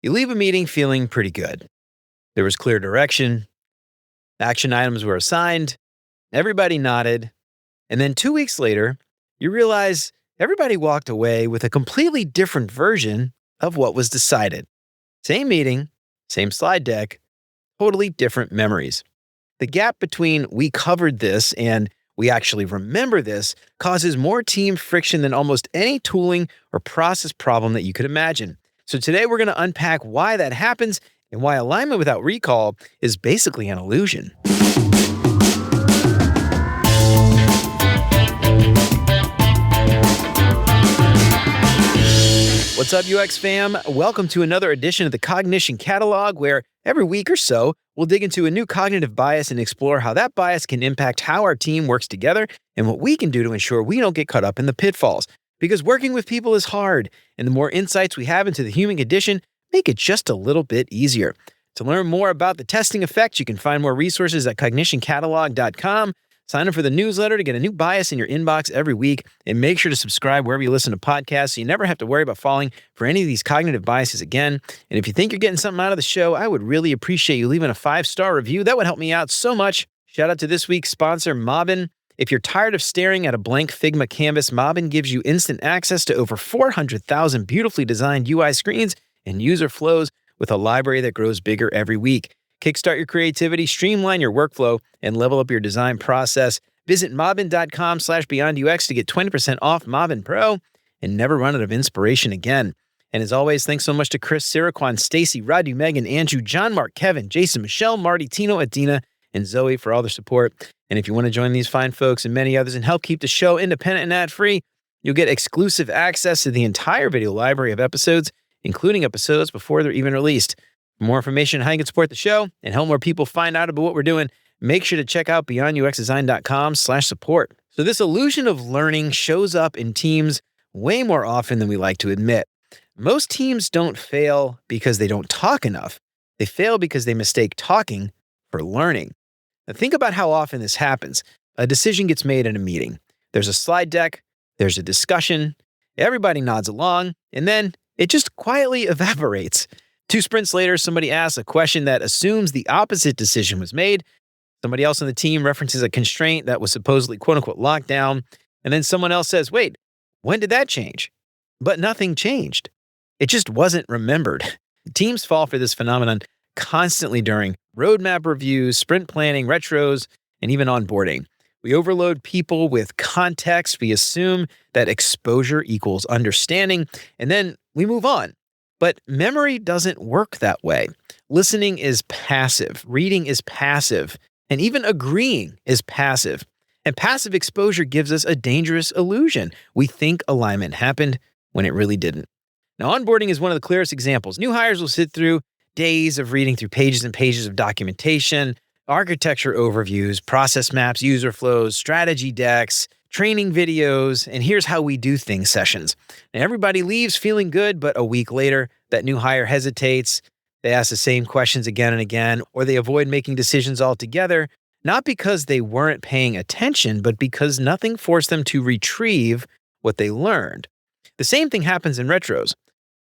You leave a meeting feeling pretty good. There was clear direction, action items were assigned, everybody nodded, and then 2 weeks later, you realize everybody walked away with a completely different version of what was decided. Same meeting, same slide deck, totally different memories. The gap between we covered this and we actually remember this causes more team friction than almost any tooling or process problem that you could imagine. So today we're going to unpack why that happens and why alignment without recall is basically an illusion. What's up, UX fam? Welcome to another edition of the Cognition Catalog, where every week or so, we'll dig into a new cognitive bias and explore how that bias can impact how our team works together and what we can do to ensure we don't get caught up in the pitfalls. Because working with people is hard, and the more insights we have into the human condition make it just a little bit easier. To learn more about the testing effect, you can find more resources at cognitioncatalog.com. Sign up for the newsletter to get a new bias in your inbox every week, and make sure to subscribe wherever you listen to podcasts so you never have to worry about falling for any of these cognitive biases again. And if you think you're getting something out of the show, I would really appreciate you leaving a 5-star review. That would help me out so much. Shout out to this week's sponsor, Mobbin. If you're tired of staring at a blank Figma canvas, Mobbin gives you instant access to over 400,000 beautifully designed UI screens and user flows with a library that grows bigger every week. Kickstart your creativity, streamline your workflow, and level up your design process. Visit mobbin.com/beyondux to get 20% off Mobbin Pro and never run out of inspiration again. And as always, thanks so much to Chris, Siraquan, Stacy, Radu, Megan, Andrew, John, Mark, Kevin, Jason, Michelle, Marty, Tino, Adina, and Zoe for all their support. And if you want to join these fine folks and many others and help keep the show independent and ad-free, you'll get exclusive access to the entire video library of episodes, including episodes before they're even released. For more information on how you can support the show and help more people find out about what we're doing, make sure to check out beyonduxdesign.com/support. So this illusion of learning shows up in teams way more often than we like to admit. Most teams don't fail because they don't talk enough. They fail because they mistake talking for learning. Now think about how often this happens. A decision gets made in a meeting. There's a slide deck, there's a discussion, everybody nods along, and then it just quietly evaporates. 2 sprints later, somebody asks a question that assumes the opposite decision was made. Somebody else on the team references a constraint that was supposedly quote-unquote locked down. And then someone else says, wait, when did that change? But nothing changed. It just wasn't remembered. Teams fall for this phenomenon constantly during roadmap reviews, sprint planning, retros, and even onboarding. We overload people with context. We assume that exposure equals understanding, and then we move on. But memory doesn't work that way. Listening is passive, reading is passive, and even agreeing is passive. And passive exposure gives us a dangerous illusion. We think alignment happened when it really didn't. Now, onboarding is one of the clearest examples. New hires will sit through days of reading through pages and pages of documentation, architecture overviews, process maps, user flows, strategy decks, training videos, and here's how we do things sessions. And everybody leaves feeling good, but a week later, that new hire hesitates. They ask the same questions again and again, or they avoid making decisions altogether, not because they weren't paying attention, but because nothing forced them to retrieve what they learned. The same thing happens in retros.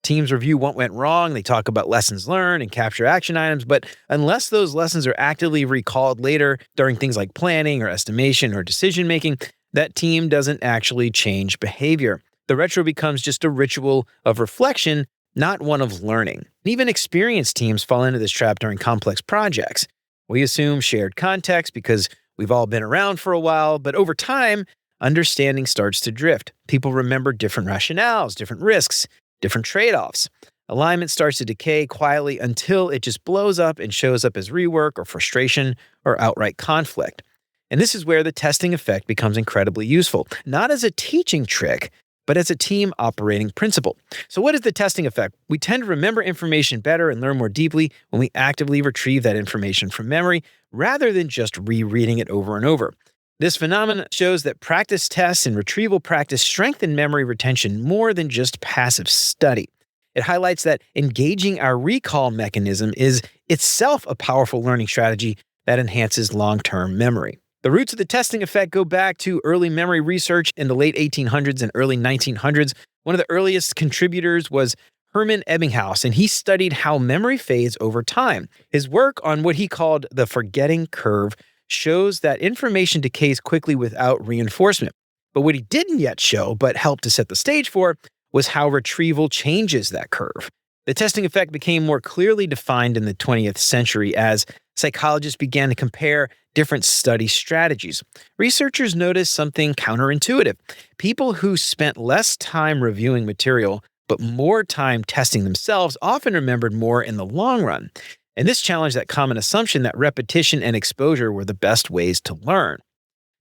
Teams review what went wrong, they talk about lessons learned and capture action items, but unless those lessons are actively recalled later during things like planning or estimation or decision-making, that team doesn't actually change behavior. The retro becomes just a ritual of reflection, not one of learning. Even experienced teams fall into this trap during complex projects. We assume shared context because we've all been around for a while, but over time, understanding starts to drift. People remember different rationales, different risks, different trade-offs. Alignment starts to decay quietly until it just blows up and shows up as rework or frustration or outright conflict. And this is where the testing effect becomes incredibly useful, not as a teaching trick, but as a team operating principle. So what is the testing effect? We tend to remember information better and learn more deeply when we actively retrieve that information from memory rather than just rereading it over and over. This phenomenon shows that practice tests and retrieval practice strengthen memory retention more than just passive study. It highlights that engaging our recall mechanism is itself a powerful learning strategy that enhances long-term memory. The roots of the testing effect go back to early memory research in the late 1800s and early 1900s. One of the earliest contributors was Herman Ebbinghaus, and he studied how memory fades over time. His work on what he called the forgetting curve shows that information decays quickly without reinforcement. But what he didn't yet show, but helped to set the stage for, was how retrieval changes that curve. The testing effect became more clearly defined in the 20th century as psychologists began to compare different study strategies. Researchers noticed something counterintuitive. People who spent less time reviewing material but more time testing themselves often remembered more in the long run. And this challenged that common assumption that repetition and exposure were the best ways to learn.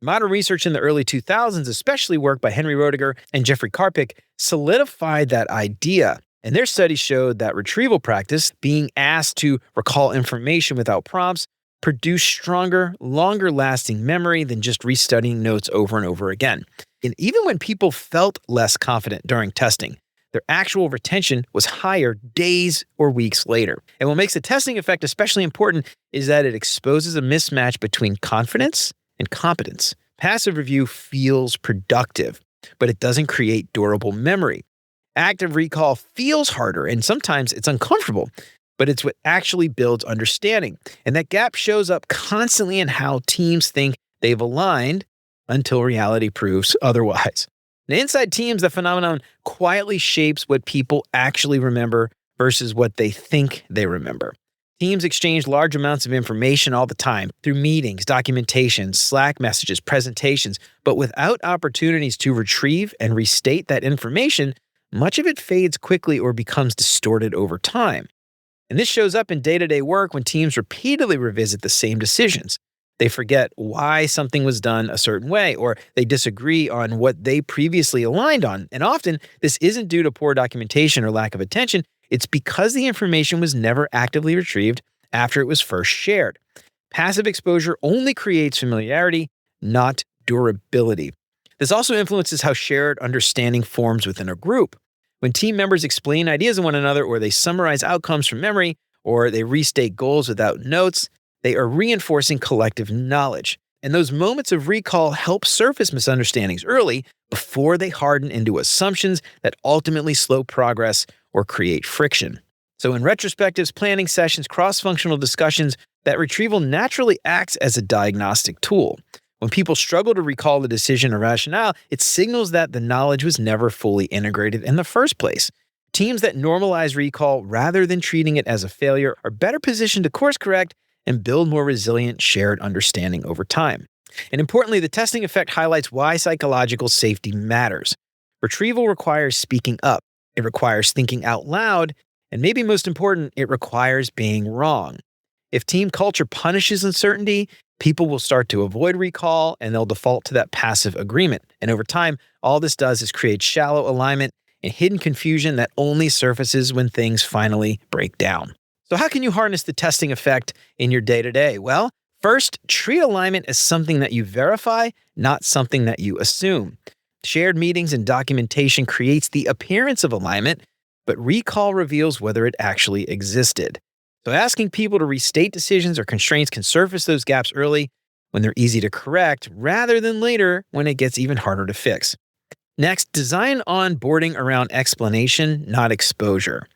Modern research in the early 2000s, especially work by Henry Roediger and Jeffrey Karpik, solidified that idea. And their studies showed that retrieval practice, being asked to recall information without prompts, produced stronger, longer-lasting memory than just restudying notes over and over again. And even when people felt less confident during testing, their actual retention was higher days or weeks later. And what makes the testing effect especially important is that it exposes a mismatch between confidence and competence. Passive review feels productive, but it doesn't create durable memory. Active recall feels harder, and sometimes it's uncomfortable, but it's what actually builds understanding. And that gap shows up constantly in how teams think they've aligned until reality proves otherwise. Now, inside teams, the phenomenon quietly shapes what people actually remember versus what they think they remember. Teams exchange large amounts of information all the time through meetings, documentation, Slack messages, presentations, but without opportunities to retrieve and restate that information, much of it fades quickly or becomes distorted over time. And this shows up in day-to-day work when teams repeatedly revisit the same decisions. They forget why something was done a certain way, or they disagree on what they previously aligned on. And often, this isn't due to poor documentation or lack of attention. It's because the information was never actively retrieved after it was first shared. Passive exposure only creates familiarity, not durability. This also influences how shared understanding forms within a group. When team members explain ideas to one another, or they summarize outcomes from memory, or they restate goals without notes, they are reinforcing collective knowledge. And those moments of recall help surface misunderstandings early before they harden into assumptions that ultimately slow progress or create friction. So in retrospectives, planning sessions, cross-functional discussions, that retrieval naturally acts as a diagnostic tool. When people struggle to recall the decision or rationale, it signals that the knowledge was never fully integrated in the first place. Teams that normalize recall rather than treating it as a failure are better positioned to course correct and build more resilient shared understanding over time. And importantly, the testing effect highlights why psychological safety matters. Retrieval requires speaking up. It requires thinking out loud. And maybe most important, it requires being wrong. If team culture punishes uncertainty, people will start to avoid recall and they'll default to that passive agreement. And over time, all this does is create shallow alignment and hidden confusion that only surfaces when things finally break down. So how can you harness the testing effect in your day-to-day? Well, first, treat alignment as something that you verify, not something that you assume. Shared meetings and documentation creates the appearance of alignment, but recall reveals whether it actually existed. So asking people to restate decisions or constraints can surface those gaps early when they're easy to correct, rather than later when it gets even harder to fix. Next, design onboarding around explanation, not exposure.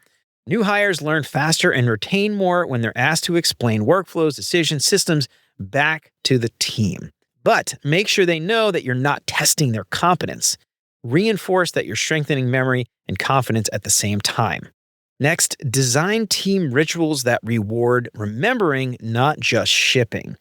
New hires learn faster and retain more when they're asked to explain workflows, decisions, systems back to the team. But make sure they know that you're not testing their competence. Reinforce that you're strengthening memory and confidence at the same time. Next, design team rituals that reward remembering, not just shipping.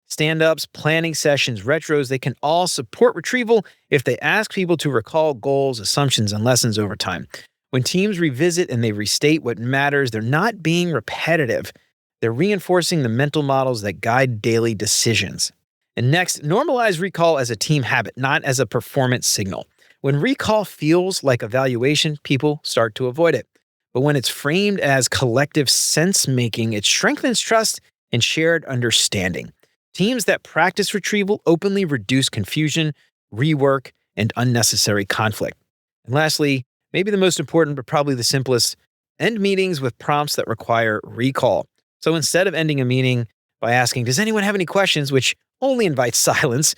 Stand-ups, planning sessions, retros, they can all support retrieval if they ask people to recall goals, assumptions, and lessons over time. When teams revisit and they restate what matters, they're not being repetitive. They're reinforcing the mental models that guide daily decisions. And next, normalize recall as a team habit, not as a performance signal. When recall feels like evaluation, people start to avoid it. But when it's framed as collective sense-making, it strengthens trust and shared understanding. Teams that practice retrieval openly reduce confusion, rework, and unnecessary conflict. And lastly, maybe the most important, but probably the simplest, end meetings with prompts that require recall. So instead of ending a meeting by asking, "Does anyone have any questions?" which only invites silence,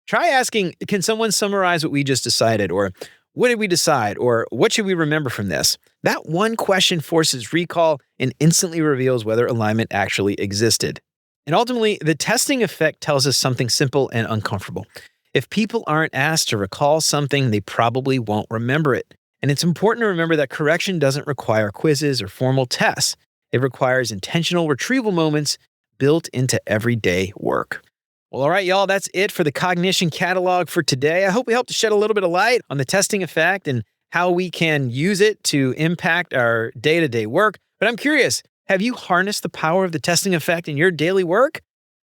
try asking, "Can someone summarize what we just decided?" Or, what did we decide? Or what should we remember from this? That one question forces recall and instantly reveals whether alignment actually existed. And ultimately, the testing effect tells us something simple and uncomfortable. If people aren't asked to recall something, they probably won't remember it. And it's important to remember that correction doesn't require quizzes or formal tests. It requires intentional retrieval moments built into everyday work. Well, all right, y'all, that's it for the Cognition Catalog for today. I hope we helped to shed a little bit of light on the testing effect and how we can use it to impact our day-to-day work. But I'm curious, have you harnessed the power of the testing effect in your daily work?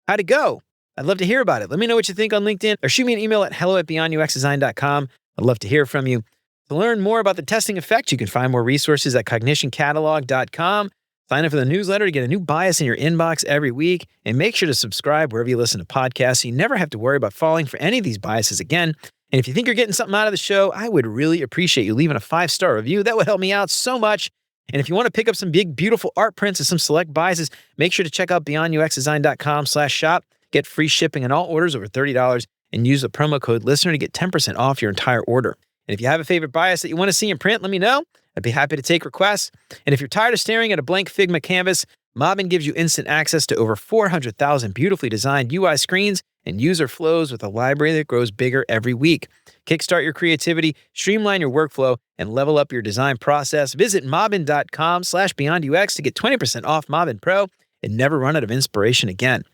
How'd it go? I'd love to hear about it. Let me know what you think on LinkedIn or shoot me an email at hello@beyonduxdesign.com. I'd love to hear from you. To learn more about the testing effect, you can find more resources at cognitioncatalog.com. Sign up for the newsletter to get a new bias in your inbox every week, and make sure to subscribe wherever you listen to podcasts so you never have to worry about falling for any of these biases again. And if you think you're getting something out of the show, I would really appreciate you leaving a 5-star review. That would help me out so much. And if you want to pick up some big, beautiful art prints of some select biases, make sure to check out beyonduxdesign.com/shop. Get free shipping on all orders over $30 and use the promo code LISTENER to get 10% off your entire order. And if you have a favorite bias that you want to see in print, let me know. I'd be happy to take requests. And if you're tired of staring at a blank Figma canvas, Mobbin gives you instant access to over 400,000 beautifully designed UI screens and user flows with a library that grows bigger every week. Kickstart your creativity, streamline your workflow, and level up your design process. Visit mobbin.com/beyondux to get 20% off Mobbin Pro and never run out of inspiration again.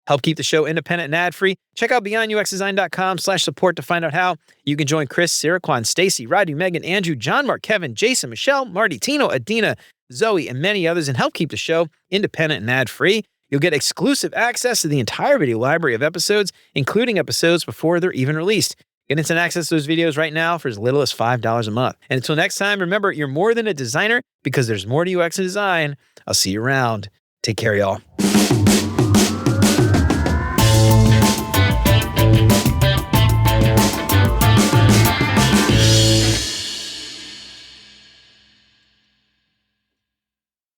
Help keep the show independent and ad-free. Check out beyonduxdesign.com/support to find out how. You can join Chris, Sarah, Quan, Stacy, Radu, Megan, Andrew, John, Mark, Kevin, Jason, Michelle, Marty, Tino, Adina, Zoe, and many others, and help keep the show independent and ad-free. You'll get exclusive access to the entire video library of episodes, including episodes before they're even released. Get instant access to those videos right now for as little as $5 a month. And until next time, remember, you're more than a designer because there's more to UX and design. I'll see you around. Take care, y'all.